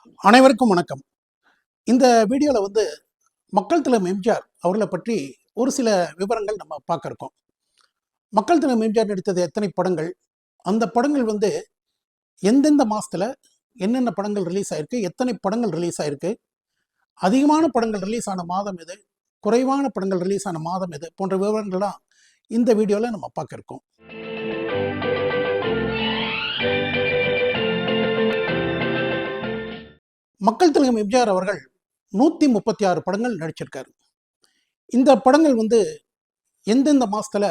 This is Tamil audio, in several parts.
அனைவருக்கும் வணக்கம். இந்த வீடியோவில் மக்கள் திலகம் எம்ஜிஆர் அவர்களை பற்றி ஒரு சில விவரங்கள் நம்ம பார்க்க இருக்கோம். மக்கள் திலகம் எம்ஜிஆர் நடித்தது எத்தனை படங்கள், அந்த படங்கள் எந்தெந்த மாதத்தில் என்னென்ன படங்கள் ரிலீஸ் ஆகிருக்கு, எத்தனை படங்கள் ரிலீஸ் ஆகிருக்கு, அதிகமான படங்கள் ரிலீஸ் ஆன மாதம் எது, குறைவான படங்கள் ரிலீஸ் ஆன மாதம் எது போன்ற விவரங்கள்லாம் இந்த வீடியோவில் நம்ம பார்க்க இருக்கோம். மக்கள் திலகம் எம்ஜிஆர் அவர்கள் 136 படங்கள் நடிச்சிருக்காரு. இந்த படங்கள் எந்தெந்த மாதத்தில்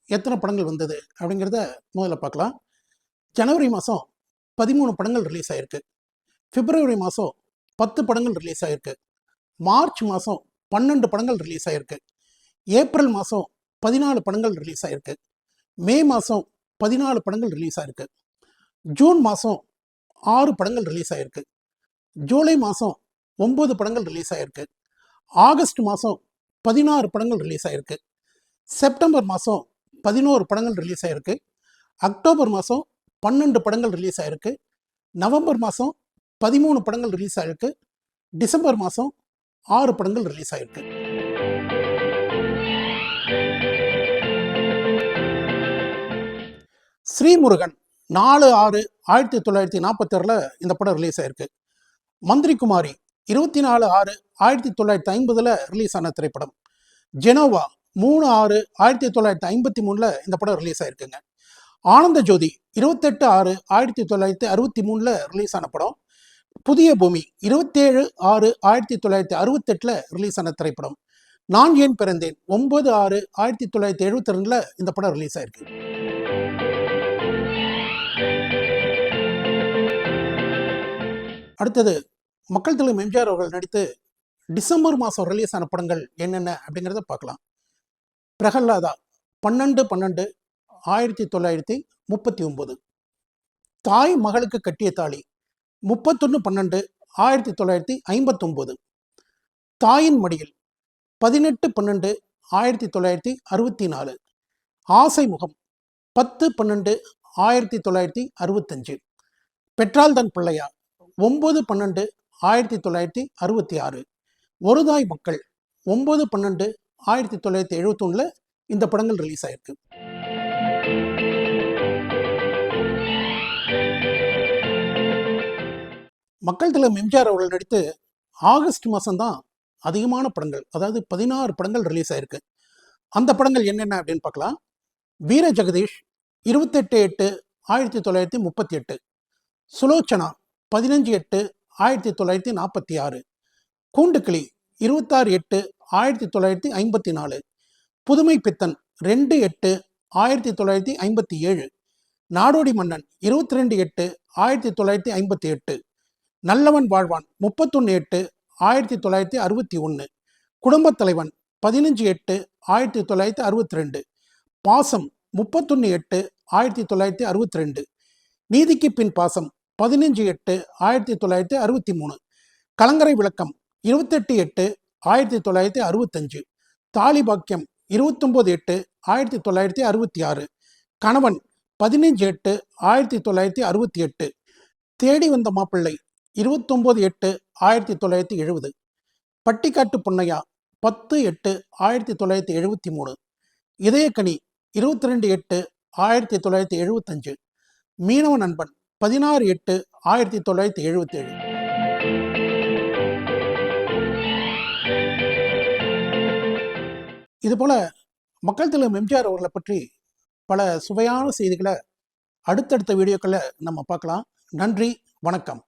எத்தனை படங்கள் வந்தது அப்படிங்கிறத முதல்ல பார்க்கலாம். ஜனவரி மாதம் 13 படங்கள் ரிலீஸ் ஆகிருக்கு. பிப்ரவரி மாதம் 10 படங்கள் ரிலீஸ் ஆகிருக்கு. மார்ச் மாதம் 12 படங்கள் ரிலீஸ் ஆகிருக்கு. ஏப்ரல் மாதம் 14 படங்கள் ரிலீஸ் ஆகிருக்கு. மே மாதம் 14 படங்கள் ரிலீஸ் ஆகிருக்கு. ஜூன் மாதம் 6 படங்கள் ரிலீஸ் ஆகிருக்கு. ஜூலை மாதம் 9 படங்கள் ரிலீஸ் ஆகிருக்கு. ஆகஸ்ட் மாதம் 16 படங்கள் ரிலீஸ் ஆகிருக்கு. செப்டம்பர் மாதம் 11 படங்கள் ரிலீஸ் ஆகிருக்கு. அக்டோபர் மாதம் 12 படங்கள் ரிலீஸ் ஆகிருக்கு. நவம்பர் மாதம் 13 படங்கள் ரிலீஸ் ஆகிருக்கு. டிசம்பர் மாதம் 6 படங்கள் ரிலீஸ் ஆகிருக்கு. ஸ்ரீமுருகன் 4/6/1946 இந்த படம் ரிலீஸ் ஆகிருக்கு. மந்திரி குமாரி 24/6/1950 ரிலீஸ் ஆன திரைப்படம். ஜெனோவா 3/6/1953 இந்த படம் ரிலீஸ் ஆயிருக்குங்க. ஆனந்த ஜோதி 28/6/1963 ரிலீஸ் ஆன படம். புதிய பூமி 27/6/1968 ரிலீஸ் ஆன திரைப்படம். நான் ஏன் பிறந்தேன் 9/6/1972 இந்த படம் ரிலீஸ் ஆயிருக்கு. அடுத்தது மக்கள் திலகம் எம்ஜிஆர் அவர்கள் நடித்து டிசம்பர் மாதம் ரிலீஸ் ஆன படங்கள் என்னென்ன அப்படிங்கிறத பார்க்கலாம். பிரகல்லாதா 12/12/1939. தாய் மகளுக்கு கட்டிய தாலி 31/12/1959. தாயின் மடியில் 18/12/1964. ஆசை முகம் 10/12/1965. பெற்றால் தன் பிள்ளையா 9/12/1966. ஒரு தாய் மக்கள் 9/12/1971 இந்த படங்கள் ரிலீஸ் ஆயிருக்கு. மக்கள் திலகம் எம்ஜிஆர் அவர்கள் நடித்து ஆகஸ்ட் மாதம்தான் அதிகமான படங்கள், அதாவது 16 படங்கள் ரிலீஸ் ஆயிருக்கு. அந்த படங்கள் என்னென்ன அப்படின்னு பார்க்கலாம். வீர ஜெகதீஷ் 28/8/1938. சுலோச்சனா 15/8/1946. கூண்டுக்கிளி 26/8/1954. புதுமை பித்தன் 2/8/1957. நாடோடி மன்னன் 22/8/1958. நல்லவன் வாழ்வான் 31/8/1961. குடும்பத் தலைவன் 15/8/1962. பாசம் 31/8/1962. நீதிக்கு பின் பாசம் 15/8/1963. கலங்கரை விளக்கம் 28/8/1965. தாலிபாக்கியம் 29/8/1966. கணவன் 15/8/1968. தேடி வந்த மாப்பிள்ளை 29/8/1970. பட்டிக்காட்டு பொன்னையா 10/8/1973. இதயக்கனி 22/8/1975. மீனவ நண்பன் 16/8/1977. இதுபோல மக்கள் திலகம் எம்ஜிஆர் அவர்களை பற்றி பல சுவையான செய்திகளை அடுத்தடுத்த வீடியோக்களை நம்ம பார்க்கலாம். நன்றி, வணக்கம்.